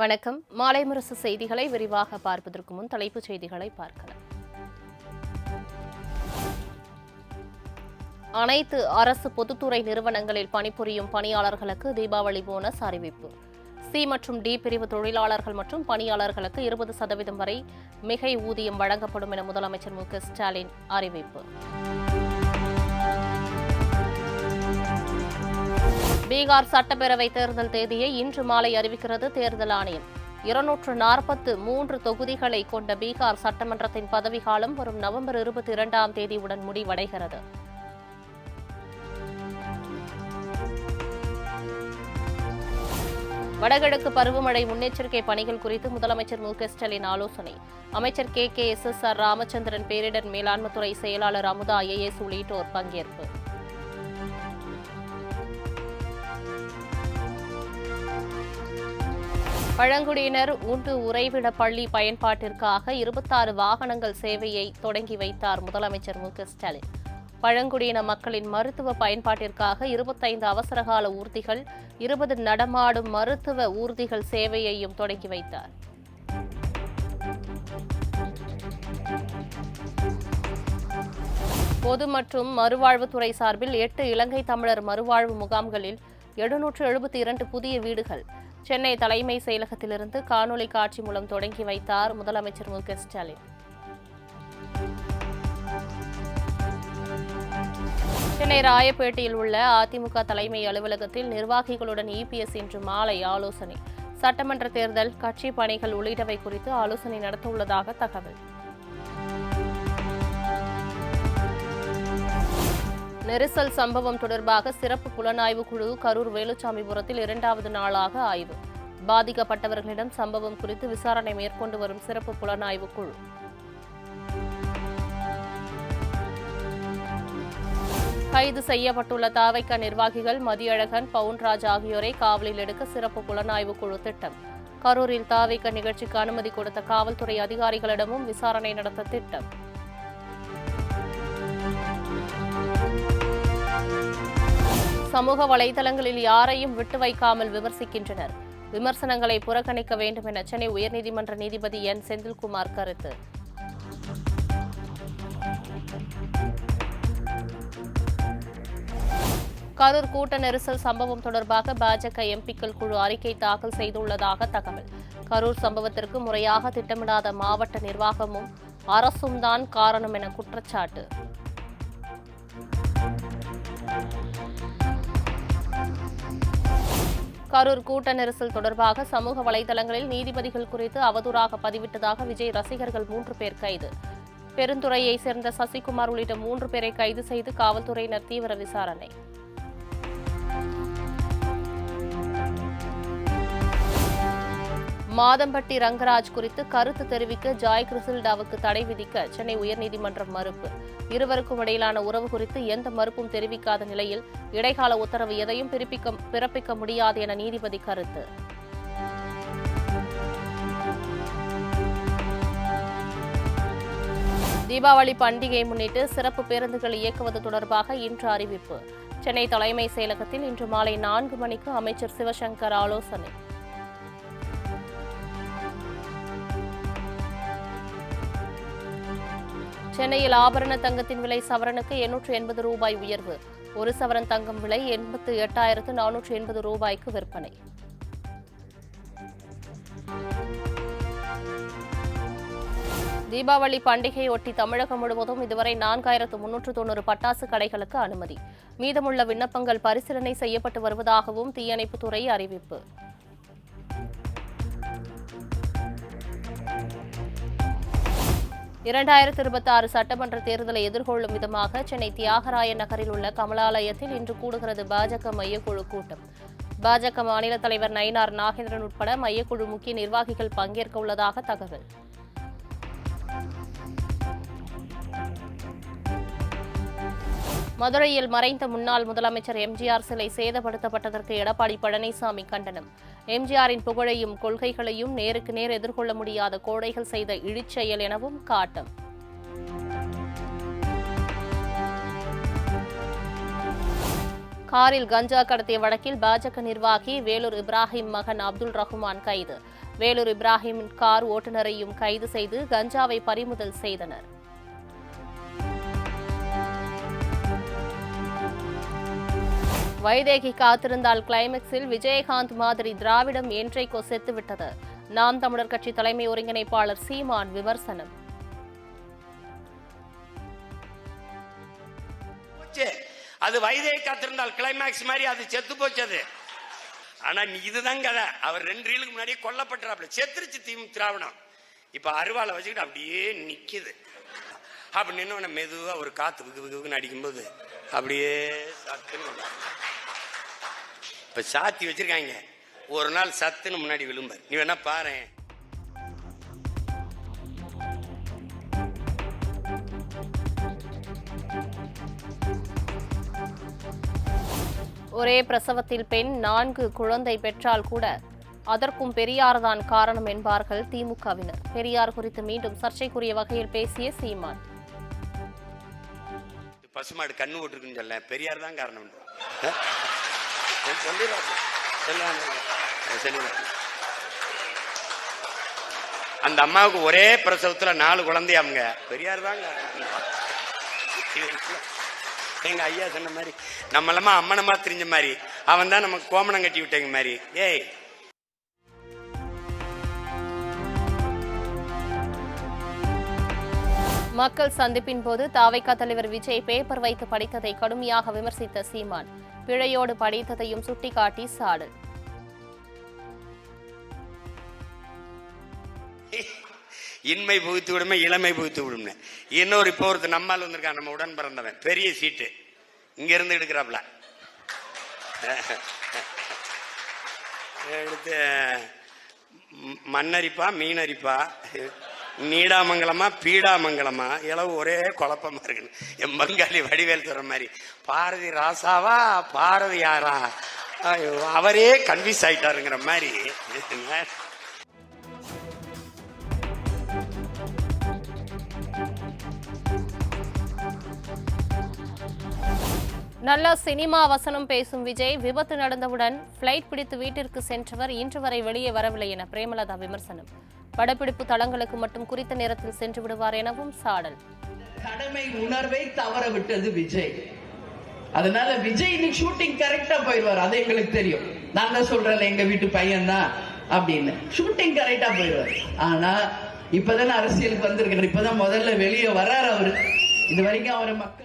வணக்கம். மாலை முரசு செய்திகளை விரிவாக பார்ப்பதற்கு முன் தலைப்புச் செய்திகளை பார்க்கலாம். அனைத்து அரசு பொதுத்துறை நிறுவனங்களில் பணிபுரியும் பணியாளர்களுக்கு தீபாவளி போனஸ் அறிவிப்பு. சி மற்றும் டி பிரிவு தொழிலாளர்கள் மற்றும் பணியாளர்களுக்கு 20% வரை மிகை ஊதியம் வழங்கப்படும் என முதலமைச்சர் மு க ஸ்டாலின் அறிவிப்பு. பீகார் சட்டப்பேரவை தேர்தல் தேதியை இன்று மாலை அறிவிக்கிறது தேர்தல் ஆணையம். 243 தொகுதிகளை கொண்ட பீகார் சட்டமன்றத்தின் பதவிக்காலம் வரும் நவம்பர் 22ஆம் தேதியுடன் முடிவடைகிறது. வடகிழக்கு பருவமழை முன்னெச்சரிக்கை பணிகள் குறித்து முதலமைச்சர் மு க ஸ்டாலின் ஆலோசனை. அமைச்சர் கே.எஸ்.எஸ்.ஆர். ராமச்சந்திரன், பேரிடர் மேலாண்மைத்துறை செயலாளர் அமுதா ஐஏஎஸ் உள்ளிட்டோர் பங்கேற்பு. பழங்குடியினர் உண்டு உறைவிட பள்ளி பயன்பாட்டிற்காக 26 வாகனங்கள் சேவையை தொடங்கி வைத்தார் முதலமைச்சர் மு க ஸ்டாலின். பழங்குடியின மக்களின் மருத்துவ பயன்பாட்டிற்காக 25 அவசரகால ஊர்திகள், 20 நடமாடும் மருத்துவ ஊர்திகள் சேவையையும் தொடங்கி வைத்தார். பொது மற்றும் மறுவாழ்வுத்துறை சார்பில் 8 இலங்கை தமிழர் மறுவாழ்வு முகாம்களில் 772 புதிய வீடுகள் சென்னை தலைமை செயலகத்திலிருந்து காணொலி காட்சி மூலம் தொடங்கி வைத்தார் முதலமைச்சர் மு க ஸ்டாலின். சென்னை ராயப்பேட்டையில் உள்ள அதிமுக தலைமை அலுவலகத்தில் நிர்வாகிகளுடன் இபிஎஸ் இன்று மாலை ஆலோசனை. சட்டமன்ற தேர்தல், கட்சி பணிகள் உள்ளிட்டவை குறித்து ஆலோசனை நடத்தவுள்ளதாக தகவல். நெரிசல் சம்பவம் தொடர்பாக சிறப்பு புலனாய்வு குழு கரூர் வேலுச்சாமிபுரத்தில் 2வது நாளாக ஆய்வு. பாதிக்கப்பட்டவர்களிடம் சம்பவம் குறித்து விசாரணை மேற்கொண்டு வரும் சிறப்பு புலனாய்வு குழு. கைது செய்யப்பட்டுள்ள தாவைக்க நிர்வாகிகள் மதியழகன், பவுன்ராஜ் ஆகியோரை காவலில் எடுக்க சிறப்பு புலனாய்வு குழு திட்டம். கரூரில் தாவைக்க நிகழ்ச்சிக்கு அனுமதி கொடுத்த காவல்துறை அதிகாரிகளிடமும் விசாரணை நடத்த திட்டம். சமூக வலைதளங்களில் யாரையும் விட்டு வைக்காமல் விமர்சிக்கின்றனர். விமர்சனங்களை புறக்கணிக்க வேண்டும் என சென்னை உயர்நீதிமன்ற நீதிபதி என் செந்தில்குமார் கருத்து. கரூர் கூட்ட நெரிசல் சம்பவம் தொடர்பாக பாஜக எம்பிக்கள் குழு அறிக்கை தாக்கல் செய்துள்ளதாக தகவல். கரூர் சம்பவத்திற்கு முறையாக திட்டமிடாத மாவட்ட நிர்வாகமும் அரசும் தான் காரணம் என குற்றச்சாட்டு. கரூர் கூட்ட நெரிசல் தொடர்பாக சமூக வலைதளங்களில் நீதிபதிகள் குறித்து அவதூறாக பதிவிட்டதாக விஜய் ரசிகர்கள் 3 பேர் கைது. பெருந்துறையை சேர்ந்த சசிகுமார் உள்ளிட்ட 3 பேரை கைது செய்து காவல்துறையினர் தீவிர விசாரணை. மாதம்பட்டி ரங்கராஜ் குறித்து கருத்து தெரிவிக்க ஜாய் கிறிசில்டாவுக்கு தடை விதிக்க சென்னை உயர்நீதிமன்றம் மறுப்பு. இருவருக்கும் இடையிலான உறவு குறித்து எந்த மறுப்பும் தெரிவிக்காத நிலையில் இடைக்கால உத்தரவு எதையும் பிறப்பிக்க முடியாது என நீதிபதி கருத்து. தீபாவளி பண்டிகையை முன்னிட்டு சிறப்பு பேருந்துகள் இயக்குவது தொடர்பாக இன்று அறிவிப்பு. சென்னை தலைமை செயலகத்தில் இன்று மாலை 4 மணிக்கு அமைச்சர் சிவசங்கர் ஆலோசனை. சென்னையில் ஆபரண தங்கத்தின் விலை சவரனுக்கு 880 ரூபாய் உயர்வு. 1 சவரன் தங்கம் விலை 88,480 ரூபாய்க்கு விற்பனை. தீபாவளி பண்டிகையொட்டி தமிழகம் முழுவதும் இதுவரை 4390 பட்டாசு கடைகளுக்கு அனுமதி. மீதமுள்ள விண்ணப்பங்கள் பரிசீலனை செய்யப்பட்டு வருவதாகவும் தீயணைப்புத்துறை அறிவிப்பு. (2026) சட்டமன்ற தேர்தலை எதிர்கொள்ளும் விதமாக சென்னை தியாகராய நகரில் உள்ள கமலாலயத்தில் இன்று கூடுகிறது பாஜக மையக்குழு கூட்டம். பாஜக மாநில தலைவர் நயினார் நாகேந்திரன் உட்பட மையக்குழு முக்கிய நிர்வாகிகள் பங்கேற்க உள்ளதாக தகவல். மதுரையில் மறைந்த முன்னாள் முதலமைச்சர் எம்ஜிஆர் சிலை சேதப்படுத்தப்பட்டதற்கு எடப்பாடி பழனிசாமி கண்டனம். எம்ஜிஆரின் புகழையும் கொள்கைகளையும் நேருக்கு நேர் எதிர்கொள்ள முடியாத கோடைகள் செய்த இழிச்செயல் எனவும் காட்டம். காரில் கஞ்சா கடத்திய வழக்கில் பாஜக நிர்வாகி வேலூர் இப்ராஹிம் மகன் அப்துல் ரஹ்மான் கைது. வேலூர் இப்ராஹிமின் கார் ஓட்டுநரையும் கைது செய்து கஞ்சாவை பறிமுதல் செய்தனர். வைதேகி காத்திருந்தால் கிளைமேக்ஸில் விஜயகாந்த் மாதிரி திராவிடம் என்றைக்கோ செத்துவிட்டது. நாம் தமிழர் கட்சி தலைமை ஒருங்கிணைப்பாளர் சீமான் விமர்சனம். அது வைதேகி காத்திருந்தால் கிளைமேக்ஸ் மாதிரி அது செத்து போச்சது. ஆனா இதுதான் கதை. அவர் 2 ரீலுக்கு முன்னாடியே கொல்லப்பட்டாப்ல. செத்துருச்சு திராவிடம். இப்ப அருவாளை வச்சுக்கிட்டு அப்படியே நிக்குது. அப்படி நின்னவன மெதுவா ஒரு காத்து விகுன்னு அடிக்கும்போது அப்படியே சத்துன்னு இப்ப சாத்தி வச்சிருக்காங்க. ஒரு நாள் சத்துன்னு முன்னாடி விழும்ப. நீ வேணா பாரு. ஒரே பிரசவத்தில் பெண் 4 குழந்தை பெற்றால் கூட அதற்கும் பெரியார்தான் காரணம் என்பார்கள் திமுகவினர். பெரியார் குறித்து மீண்டும் சர்ச்சைக்குரிய வகையில் பேசிய சீமான். பசுமாடு கண்ணு ஓட்டுருக்குன்னு சொல்ல பெரியார் தான் காரணம். அந்த அம்மாவுக்கு ஒரே பிரசவத்துல 4 குழந்தையாமுங்க. பெரியார் தான் காரணம். எங்க ஐயா சொன்ன மாதிரி நம்மளமா அம்மனமா தெரிஞ்ச மாதிரி அவன் தான் நமக்கு கோமணம் கட்டி விட்டேங்க மாதிரி. ஏய், மக்கள் சந்திப்பின் போது தாவைக்கா தலைவர் விஜய் பேப்பர் வைத்து படித்ததை கடுமையாக விமர்சித்த சீமான் பிழையோடு படித்ததையும் சுட்டிக்காட்டி சாடல். இன்மை புகுத்து விடுமே இளமை புகுத்து விடுமே. இன்னொரு இப்போ ஒருத்தர் நம்மால் வந்திருக்கான், நம்ம உடன் பிறந்தவன், பெரிய சீட்டு இங்க இருந்து எடுக்கிறாப்ல. எடுத்து மண்ணரிப்பா மீனரிப்பா நீடாமங்கலமா பீடாமங்கலமா இளவு ஒரே குழப்பமா இருக்கு. என் பங்காளி வடிவேல் சொல்ற மாதிரி பாரதி ராசாவா பாரதி யாரா அவரே கன்வியூஸ் ஆயிட்டாருங்கிற மாதிரி. நல்ல சினிமா வசனம் பேசும் விஜய் விபத்து நடந்தவுடன் பிளைட் பிடித்து வீட்டிற்கு சென்றவர் இன்று வரை வெளியே வரவில்லை என பிரேமலதா விமர்சனம். படப்பிடிப்பு தளங்களுக்கு மட்டும் குறித்த நேரத்தில் சென்று விடுவார் எனவும் சாடல். கடமை உணர்வை தவற விட்டது விஜய். அதனால விஜய் இன்னைக்கு ஷூட்டிங் கரெக்டா போயிடுவார். அது எங்களுக்கு தெரியும். நான் தான் சொல்றேன் எங்க வீட்டு பையன் தான் அப்படின்னு. ஷூட்டிங் கரெக்டா போயிடுவார். ஆனா இப்பதானே அரசியலுக்கு வந்திருக்கிறார். இப்பதான் முதல்ல வெளியே வர்றாரு அவரு. இது வரைக்கும் அவரை மக்கள்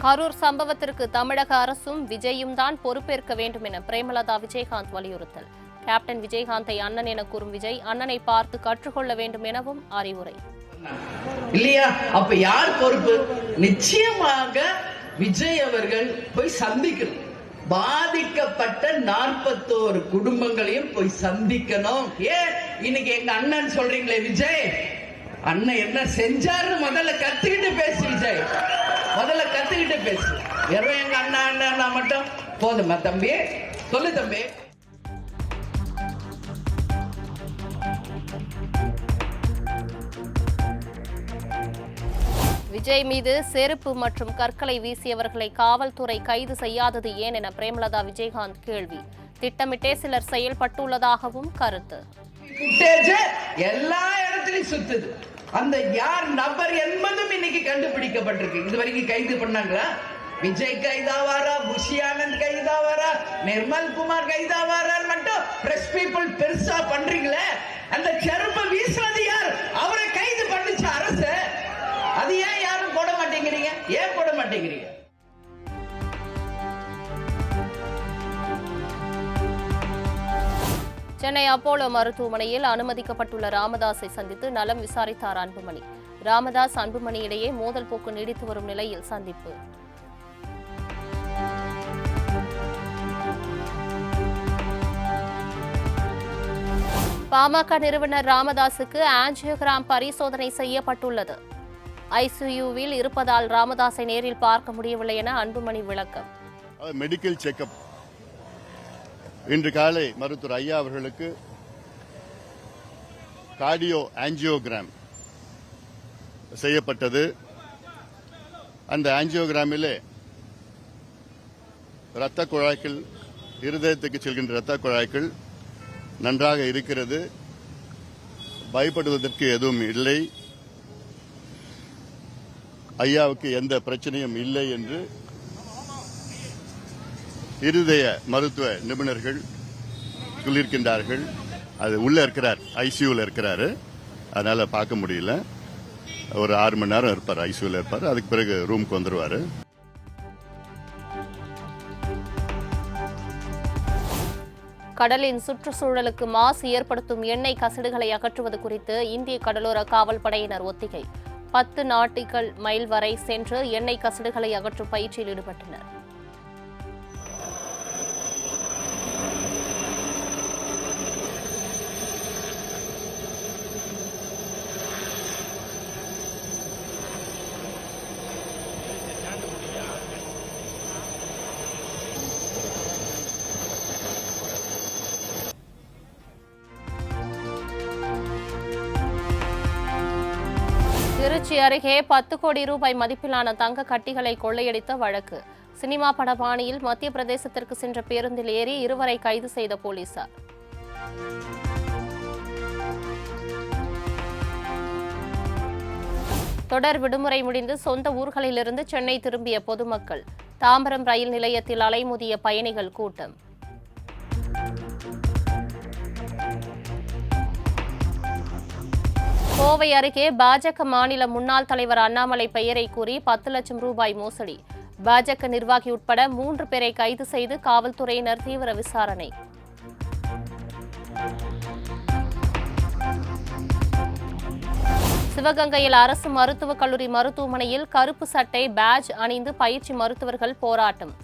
கரூர் சம்பவத்திற்கு தமிழக அரசும் விஜயும் தான் பொறுப்பேற்க வேண்டும் என பிரேமலதா விஜயகாந்த் வலியுறுத்தல். கேப்டன் விஜயகாந்தை அண்ணன் என கூறும் விஜய் அண்ணனை பார்த்து கற்றுக்கொள்ள வேண்டும் எனவும் அறிவுரை. இல்லையா? அப்ப யார் பொறுப்பு? நிச்சயமாக விஜய் அவர்கள் போய் சந்திக்கணும். பாதிக்கப்பட்ட 41 குடும்பங்களையும் போய் சந்திக்கணும். ஏன் இன்னைக்கு எங்க அண்ணன் சொல்றீங்களே விஜய், அண்ணன் என்ன செஞ்சாரு முதல்ல கத்துக்கிட்டு பேசு விஜய். முதல்ல கத்துக்கிட்டு பேசு. வெறும் எங்க அண்ணா அண்ணா மட்டும் போதுமா தம்பி? சொல்லு தம்பி. விஜய் மீது செருப்பு மற்றும் கற்களை வீசியவர்களை காவல்துறை கைது செய்யாதது ஏன் என பிரேமலதா விஜயகாந்த் கேள்வி. திட்டமிட்டே சிலர் செயல்பட்டுள்ளதாகவும் கருத்து. எல்லா இடத்திலும் சுத்துது. அந்த யார் நபர் என்பதும் இன்னைக்கு கண்டுபிடிக்கப்பட்டிருக்கு. இது வரைக்கும் கைது பண்ணாங்களா? விஜய் கைதாவாரா, புஷி ஆனந்த் கைதாவாரா, நிர்மல் குமார் கைதாவாரா மட்டும் பிரஸ் பீப்புள் பெருசா பண்றீங்களே. அந்த செருப்பை வீசுறது யார்? அவரை கைது பண்ணுச்சு அரசு. அது ஏன் யாரும் போட மாட்டேங்கிறீங்க? ஏன் போட மாட்டேங்கிறீங்க? சென்னை அப்போலோ மருத்துவமனையில் அனுமதிக்கப்பட்டுள்ள ராமதாஸை சந்தித்து நலம் விசாரித்தார் அன்புமணி. ராமதாஸ் அன்புமணி இடையே மோதல் போக்கு நீடித்து வரும் நிலையில் சந்திப்பு. பாமக நிறுவனர் ராமதாஸுக்கு ஆஞ்சியோகிராம் பரிசோதனை செய்யப்பட்டுள்ளது. ஐசியூவில் இருப்பதால் ராமதாஸை நேரில் பார்க்க முடியவில்லை என அன்புமணி விளக்கம். மெடிக்கல் செக்அப் இன்று காலை மருத்துவர் ஐயா அவர்களுக்கு கார்டியோ ஆஞ்சியோகிராம் செய்யப்பட்டது. அந்த ஆஞ்சியோகிராமிலே இரத்த குழாய்கள், இருதயத்துக்கு செல்கின்ற இரத்த குழாய்கள் நன்றாக இருக்கிறது. பயப்படுவதற்கு எதுவும் இல்லை. ஐயாவுக்கு எந்த பிரச்சனையும் இல்லை என்று இருதய மருத்துவ நிபுணர்கள் சொல்லியிருக்கின்றார்கள். அது உள்ள இருக்கிறார், ஐசியூல இருக்கிறாரு, அதனால பார்க்க முடியல. ஒரு 6 மணி நேரம் இருப்பார், ஐசியூல இருப்பார். அதுக்கு பிறகு ரூமுக்கு வந்துருவாரு. கடலின் சுற்றுச்சூழலுக்கு மாசு ஏற்படுத்தும் எண்ணெய் கசிடுகளை அகற்றுவது குறித்து இந்திய கடலோர காவல் படையினர் ஒத்திகை. 10 நாட்டிக்கல் மைல் வரை சென்று எண்ணெய் கசிடுகளை அகற்றும் பயிற்சியில் ஈடுபட்டனர். திருச்சி அருகே 10 கோடி ரூபாய் மதிப்பிலான தங்க கட்டிகளை கொள்ளையடித்த வழக்கு. சினிமா பட பாணியில் மத்திய பிரதேசத்திற்கு சென்ற பேருந்தில் ஏறி இருவரை கைது செய்த போலீசார். தொடர் விடுமுறை முடிந்து சொந்த ஊர்களிலிருந்து சென்னை திரும்பிய பொதுமக்கள். தாம்பரம் ரயில் நிலையத்தில் அலைமோதிய பயணிகள் கூட்டம். கோவை அருகே பாஜக மாநில முன்னாள் தலைவர் அண்ணாமலை பெயரை கூறி 10 லட்சம் ரூபாய் மோசடி. பாஜக நிர்வாகி உட்பட 3 பேரை கைது செய்து காவல்துறையினர் தீவிர விசாரணை. சிவகங்கையில் அரசு மருத்துவக் கல்லூரி மருத்துவமனையில் கருப்பு சட்டை பேட்ஜ் அணிந்து பயிற்சி மருத்துவர்கள் போராட்டம்.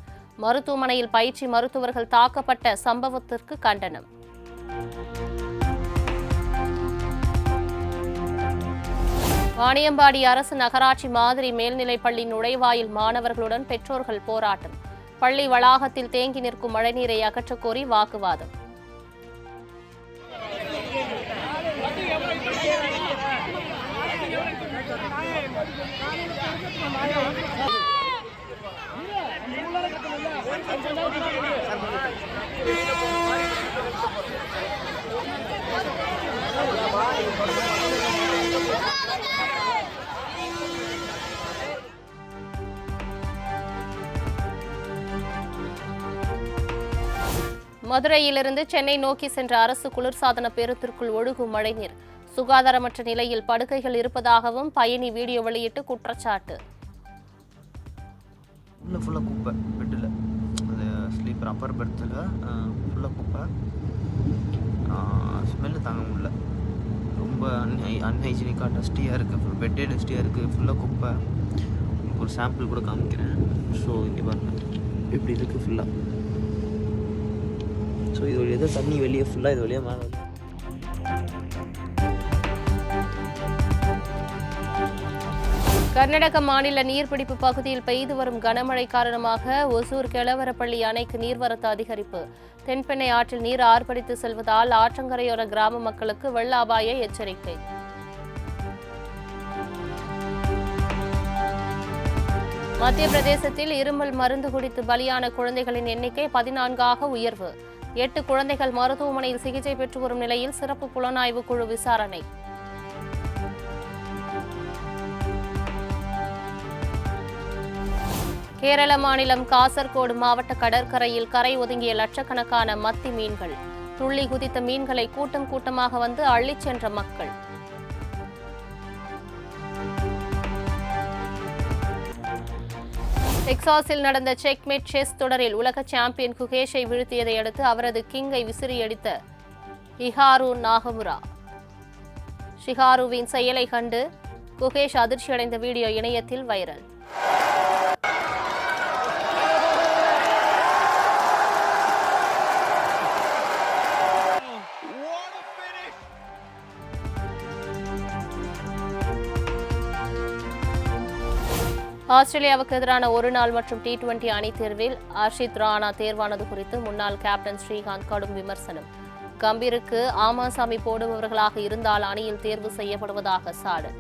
மருத்துவமனையில் பயிற்சி மருத்துவர்கள் தாக்கப்பட்ட சம்பவத்திற்கு கண்டனம். வாணியம்பாடி அரசு நகராட்சி மாதிரி மேல்நிலைப்பள்ளி நுழைவாயில் மாணவர்களுடன் பெற்றோர்கள் போராட்டம். பள்ளி வளாகத்தில் தேங்கி நிற்கும் மழைநீரை அகற்றக் கோரி வாக்குவாதம். மதுரையிலிருந்து சென்னை நோக்கி சென்ற அரசு குளிர்சாதன பேருந்திற்குள் ஒழுகும் மழைநீர். சுகாதாரமற்ற நிலையில் படுக்கைகள் இருப்பதாகவும் பயணி வீடியோ வெளியிட்டு குற்றச்சாட்டு. ஃபுல்லாக குப்பை பெட்டில், அது ஸ்லீப்பர் அப்பர் பெர்த்தில் ஃபுல்லாக குப்பை. ஸ்மெல்லு தாங்க முடியல. ரொம்ப அன்ஹைஜீனிக்காக டஸ்டியாக இருக்குது. பெட்டே டஸ்டியாக இருக்குது, ஃபுல்லாக குப்பை. ஒரு சாம்பிள் கூட காமிக்கிறேன். ஸோ இங்கே பாருங்கள் எப்படி இருக்குது ஃபுல்லாக. ஸோ இது வழியாக தான் தண்ணி வெளியே ஃபுல்லாக இது வழியாக மேலே. கர்நாடக மாநில நீர்பிடிப்பு பகுதியில் பெய்து வரும் கனமழை காரணமாக ஒசூர் கெலவரப்பள்ளி அணைக்கு நீர்வரத்து அதிகரிப்பு. தென்பெண்ணை ஆற்றில் நீர் ஆர்ப்பரித்து செல்வதால் ஆற்றங்கரையோர கிராம மக்களுக்கு வெள்ள அபாய எச்சரிக்கை. மத்திய பிரதேசத்தில் இருமல் மருந்து குடித்து பலியான குழந்தைகளின் எண்ணிக்கை 14ஆக உயர்வு. 8 குழந்தைகள் மருத்துவமனையில் சிகிச்சை பெற்று வரும் நிலையில் சிறப்பு புலனாய்வு குழு விசாரணை. கேரள மாநிலம் காசர்கோடு மாவட்ட கடற்கரையில் கரை ஒதுங்கிய லட்சக்கணக்கான மத்தி மீன்கள். துள்ளி குதித்த மீன்களை கூட்டம் கூட்டமாக வந்து அள்ளிச் சென்ற மக்கள். டெக்சாஸில் நடந்த செக்மேட் செஸ் தொடரில் உலக சாம்பியன் குகேஷை வீழ்த்தியதை அடுத்து அவரது கிங்கை விசிறியடித்த ஹிகாரு நாகமுரா. ஷிகாருவின் செயலை கண்டு குகேஷ் அதிர்ச்சியடைந்த வீடியோ இணையத்தில் வைரல். ஆஸ்திரேலியாவுக்கு எதிரான ஒருநாள் மற்றும் T20 அணி தேர்வில் ஹர்ஷித் ராணா தேர்வானது குறித்து முன்னாள் கேப்டன் ஸ்ரீகாந்த் கடும் விமர்சனம். கம்பீருக்கு ஆமாசாமி போடுபவர்களாக இருந்தால் அணியில் தேர்வு செய்யப்படுவதாக சாடல்.